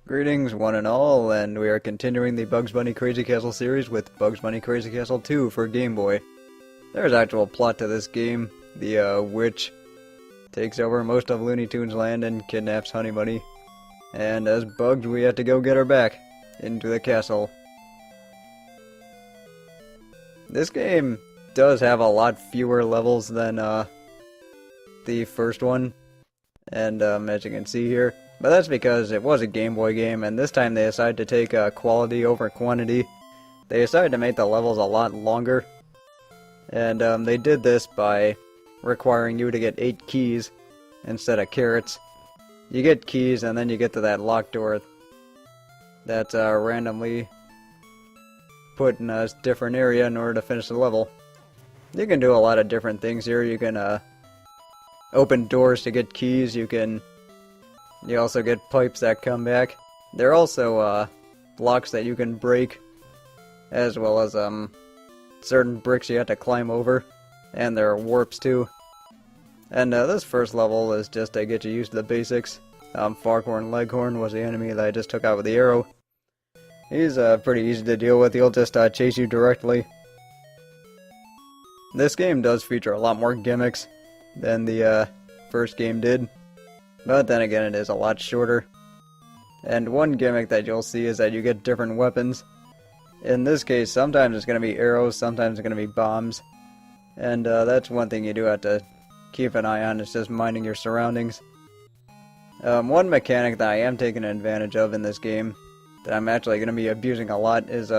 Greetings one and all, and we are continuing the Bugs Bunny Crazy Castle series with Bugs Bunny Crazy Castle 2 for Game Boy. There's actual plot to this game. The witch takes over most of Looney Tunes land and kidnaps Honey Bunny. And as Bugs, we have to go get her back into the castle. This game does have a lot fewer levels than the first one, and as you can see here. But that's because it was a Game Boy game, and this time they decided to take quality over quantity. They decided to make the levels a lot longer, and they did this by requiring you to get 8 keys instead of carrots. You get keys, and then you get to that locked door that's randomly put in a different area in order to finish the level. You can do a lot of different things here. You can open doors to get keys. You also get pipes that come back. There are also blocks that you can break, as well as certain bricks you have to climb over, and there are warps too. And this first level is just to get you used to the basics. Foghorn Leghorn was the enemy that I just took out with the arrow. He's pretty easy to deal with. He'll just chase you directly. This game does feature a lot more gimmicks than the first game did. But then again, it is a lot shorter. And one gimmick that you'll see is that you get different weapons. In this case, sometimes it's going to be arrows, sometimes it's going to be bombs. And that's one thing you do have to keep an eye on, is just minding your surroundings. One mechanic that I am taking advantage of in this game, that I'm actually going to be abusing a lot, is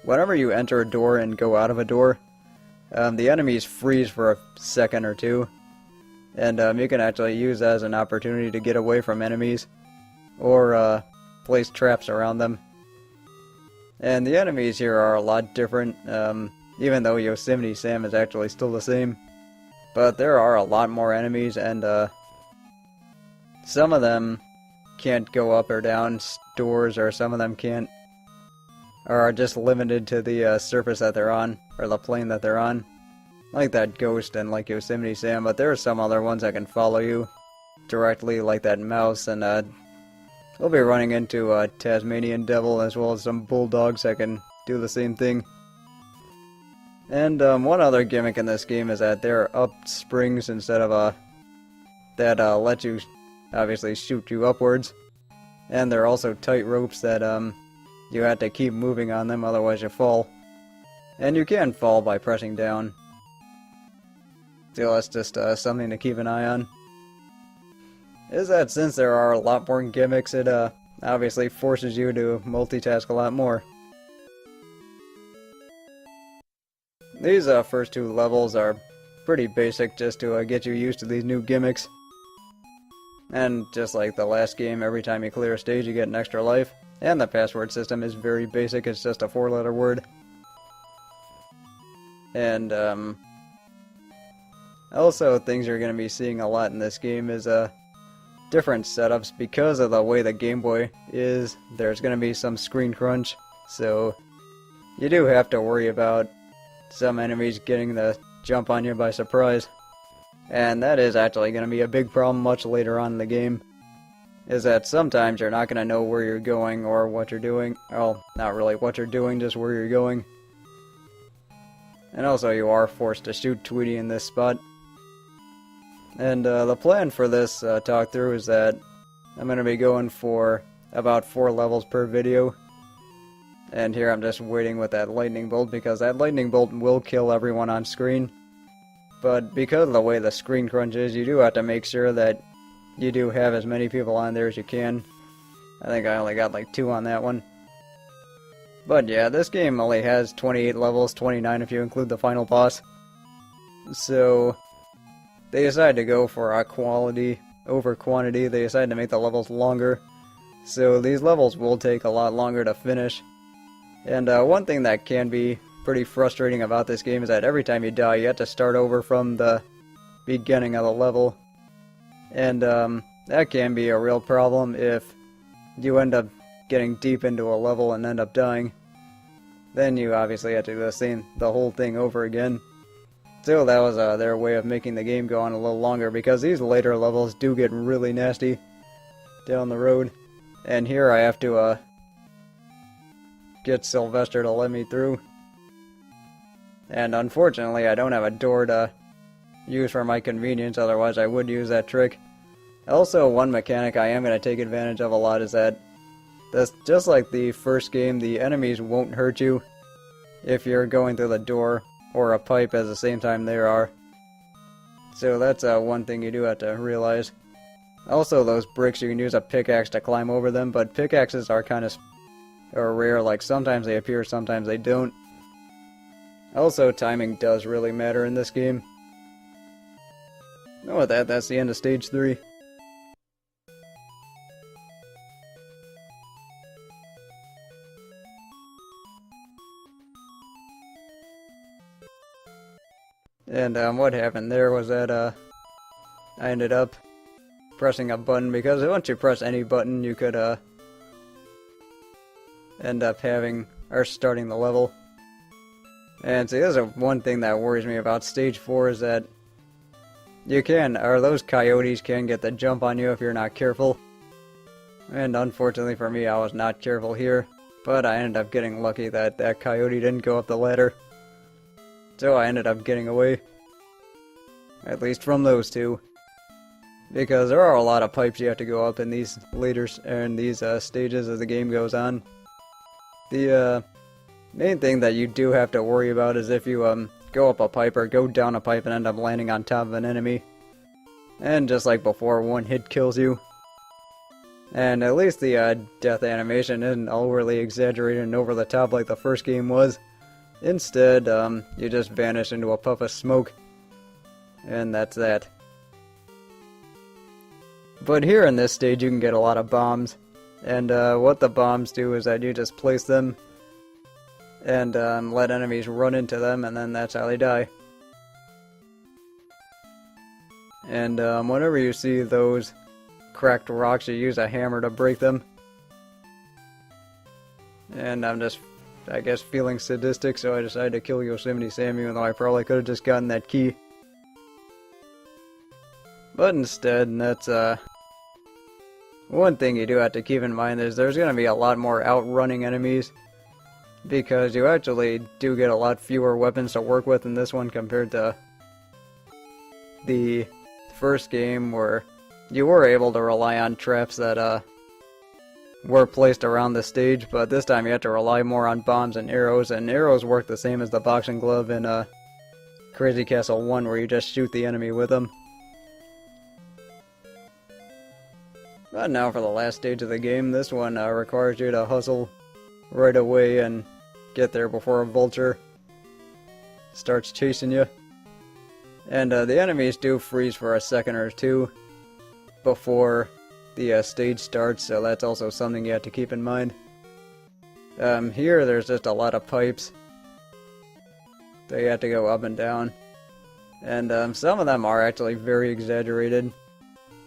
whenever you enter a door and go out of a door, the enemies freeze for a second or two. And you can actually use that as an opportunity to get away from enemies, or place traps around them. And the enemies here are a lot different, even though Yosemite Sam is actually still the same. But there are a lot more enemies, and some of them can't go up or down doors, or some of them can't, or are just limited to the surface that they're on, or the plane that they're on. Like that ghost and like Yosemite Sam, but there are some other ones that can follow you directly, like that mouse, and we'll be running into a Tasmanian devil, as well as some bulldogs that can do the same thing. And one other gimmick in this game is that there are up springs instead of that let you obviously shoot you upwards. And there are also tight ropes that you have to keep moving on them, otherwise you fall. And you can fall by pressing down. So that's just something to keep an eye on. Is that since there are a lot more gimmicks, it obviously forces you to multitask a lot more. These first 2 levels are pretty basic, just to get you used to these new gimmicks. And just like the last game, every time you clear a stage you get an extra life. And the password system is very basic, it's just a 4-letter word. And also, things you're going to be seeing a lot in this game is different setups. Because of the way the Game Boy is, there's going to be some screen crunch, so you do have to worry about some enemies getting the jump on you by surprise. And that is actually going to be a big problem much later on in the game, is that sometimes you're not going to know where you're going or what you're doing. Well, not really what you're doing, just where you're going. And also you are forced to shoot Tweety in this spot. And the plan for this talkthrough is that I'm going to be going for about 4 levels per video. And here I'm just waiting with that lightning bolt, because that lightning bolt will kill everyone on screen. But because of the way the screen crunch is, you do have to make sure that you do have as many people on there as you can. I think I only got like 2 on that one. But yeah, this game only has 28 levels, 29 if you include the final boss. So they decided to go for quality over quantity. They decided to make the levels longer. So these levels will take a lot longer to finish. And one thing that can be pretty frustrating about this game is that every time you die, you have to start over from the beginning of the level. And that can be a real problem if you end up getting deep into a level and end up dying. Then you obviously have to do the whole thing over again. So that was their way of making the game go on a little longer, because these later levels do get really nasty down the road. And here I have to get Sylvester to let me through. And unfortunately I don't have a door to use for my convenience, otherwise I would use that trick. Also, one mechanic I am going to take advantage of a lot is that just like the first game, the enemies won't hurt you if you're going through the door or a pipe at the same time they are. So that's one thing you do have to realize. Also, those bricks, you can use a pickaxe to climb over them, but pickaxes are kind of rare, like sometimes they appear, sometimes they don't. Also, timing does really matter in this game. And with that, that's the end of Stage 3. And what happened there was that I ended up pressing a button, because once you press any button you could end up starting the level. And see, this is one thing that worries me about Stage 4 is that those coyotes can get the jump on you if you're not careful. And unfortunately for me, I was not careful here, but I ended up getting lucky that that coyote didn't go up the ladder. So I ended up getting away. At least from those two. Because there are a lot of pipes you have to go up in these stages as the game goes on. The main thing that you do have to worry about is if you go up a pipe or go down a pipe and end up landing on top of an enemy. And just like before, one hit kills you. And at least the death animation isn't overly exaggerated and over the top like the first game was. Instead, you just vanish into a puff of smoke. And that's that. But here in this stage you can get a lot of bombs. And what the bombs do is that you just place them and let enemies run into them, and then that's how they die. And whenever you see those cracked rocks, you use a hammer to break them. And I'm just, I guess, feeling sadistic, so I decided to kill Yosemite Sam, even though I probably could have just gotten that key. But instead, that's one thing you do have to keep in mind is there's going to be a lot more outrunning enemies, because you actually do get a lot fewer weapons to work with in this one compared to the first game, where you were able to rely on traps that were placed around the stage, but this time you have to rely more on bombs and arrows work the same as the boxing glove in Crazy Castle 1, where you just shoot the enemy with them. But now for the last stage of the game. This one requires you to hustle right away and get there before a vulture starts chasing you. And the enemies do freeze for a second or two before the stage starts, so that's also something you have to keep in mind. Here there's just a lot of pipes that you have to go up and down. And some of them are actually very exaggerated.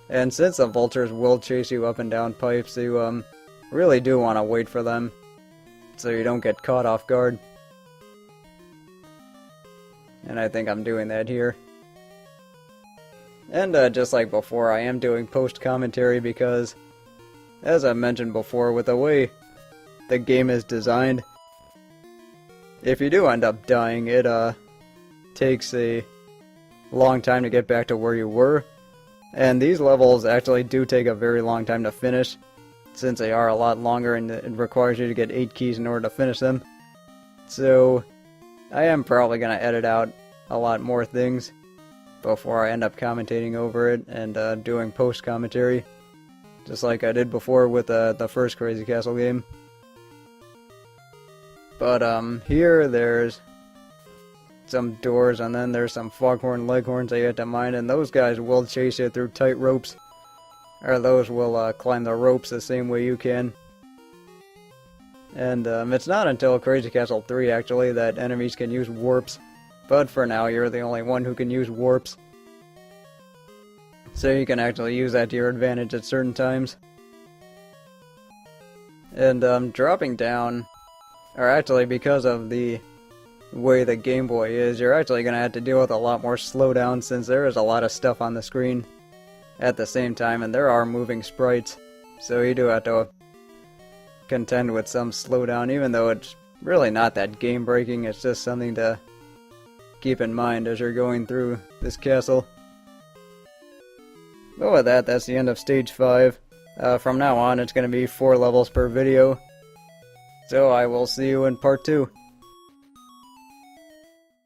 And since the vultures will chase you up and down pipes, you really do want to wait for them so you don't get caught off guard. And I think I'm doing that here. And just like before, I am doing post-commentary because, as I mentioned before, with the way the game is designed, if you do end up dying, it takes a long time to get back to where you were. And these levels actually do take a very long time to finish, since they are a lot longer and it requires you to get 8 keys in order to finish them. So I am probably going to edit out a lot more things before I end up commentating over it and doing post-commentary, just like I did before with the first Crazy Castle game. But here there's some doors, and then there's some foghorn leghorns that you have to mind, and those guys will chase you through tight ropes, or those will climb the ropes the same way you can. And it's not until Crazy Castle 3 actually that enemies can use warps, but for now you're the only one who can use warps, so you can actually use that to your advantage at certain times. And dropping down, or actually because of the way the Game Boy is, you're actually going to have to deal with a lot more slowdown, since there is a lot of stuff on the screen at the same time, and there are moving sprites, so you do have to contend with some slowdown, even though it's really not that game breaking. It's just something to keep in mind as you're going through this castle. But with that, that's the end of stage 5. From now on, it's going to be 4 levels per video. So I will see you in part 2.